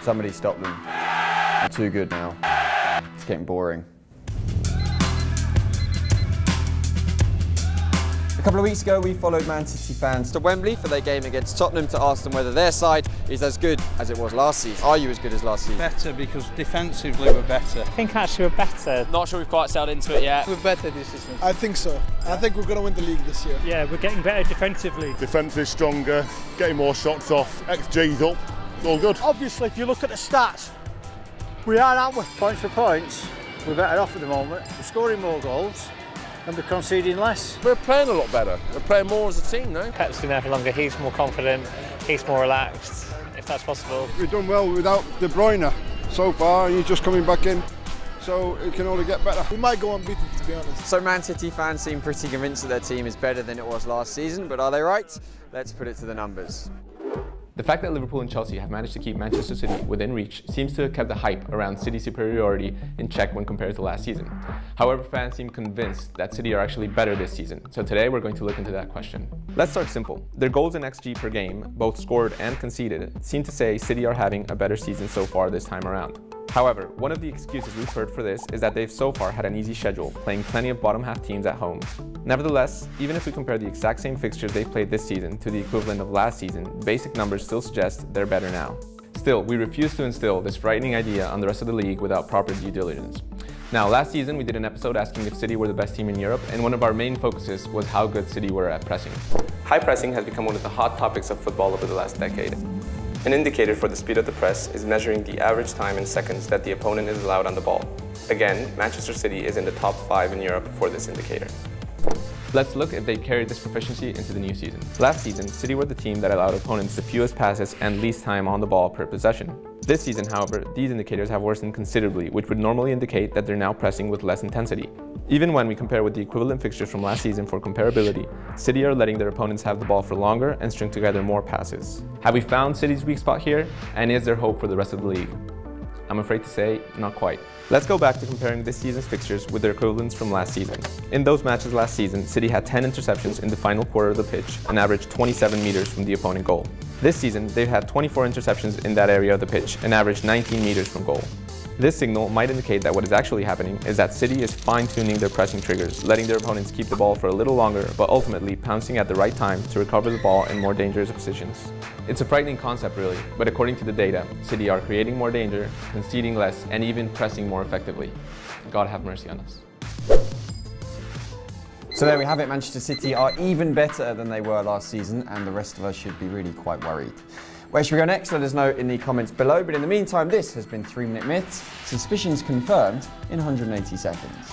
Somebody stop them. They're too good now. It's getting boring. A couple of weeks ago, we followed Man City fans to Wembley for their game against Tottenham to ask them whether their side is as good as it was last season. Are you as good as last season? Better, because defensively we're better. I think actually we're better. Not sure we've quite settled into it yet. We're better this season. I think so. I think we're going to win the league this year. Yeah, we're getting better defensively. Defence is stronger, getting more shots off, XG's up, it's all good. Obviously, if you look at the stats, we are, aren't we? Points for points, we're better off at the moment. We're scoring more goals and we're conceding less. We're playing a lot better. We're playing more as a team now. Pep's been there for longer, he's more confident, he's more relaxed, if that's possible. We've done well without De Bruyne so far, and he's just coming back in, so it can only get better. We might go unbeaten, to be honest. So Man City fans seem pretty convinced that their team is better than it was last season, but are they right? Let's put it to the numbers. The fact that Liverpool and Chelsea have managed to keep Manchester City within reach seems to have kept the hype around City's superiority in check when compared to last season. However, fans seem convinced that City are actually better this season, so today we're going to look into that question. Let's start simple. Their goals and XG per game, both scored and conceded, seem to say City are having a better season so far this time around. However, one of the excuses we've heard for this is that they've so far had an easy schedule, playing plenty of bottom half teams at home. Nevertheless, even if we compare the exact same fixtures they've played this season to the equivalent of last season, basic numbers still suggest they're better now. Still, we refuse to instill this frightening idea on the rest of the league without proper due diligence. Now, last season we did an episode asking if City were the best team in Europe, and one of our main focuses was how good City were at pressing. High pressing has become one of the hot topics of football over the last decade. An indicator for the speed of the press is measuring the average time in seconds that the opponent is allowed on the ball. Again, Manchester City is in the top 5 in Europe for this indicator. Let's look if they carried this proficiency into the new season. Last season, City were the team that allowed opponents the fewest passes and least time on the ball per possession. This season, however, these indicators have worsened considerably, which would normally indicate that they're now pressing with less intensity. Even when we compare with the equivalent fixtures from last season for comparability, City are letting their opponents have the ball for longer and string together more passes. Have we found City's weak spot here? And is there hope for the rest of the league? I'm afraid to say, not quite. Let's go back to comparing this season's fixtures with their equivalents from last season. In those matches last season, City had 10 interceptions in the final quarter of the pitch and averaged 27 meters from the opponent goal. This season, they've had 24 interceptions in that area of the pitch and averaged 19 meters from goal. This signal might indicate that what is actually happening is that City is fine-tuning their pressing triggers, letting their opponents keep the ball for a little longer, but ultimately pouncing at the right time to recover the ball in more dangerous positions. It's a frightening concept really, but according to the data, City are creating more danger, conceding less, and even pressing more effectively. God have mercy on us. So there we have it, Manchester City are even better than they were last season, and the rest of us should be really quite worried. Where should we go next? Let us know in the comments below. But in the meantime, this has been 3 Minute Myths. Suspicions confirmed in 180 seconds.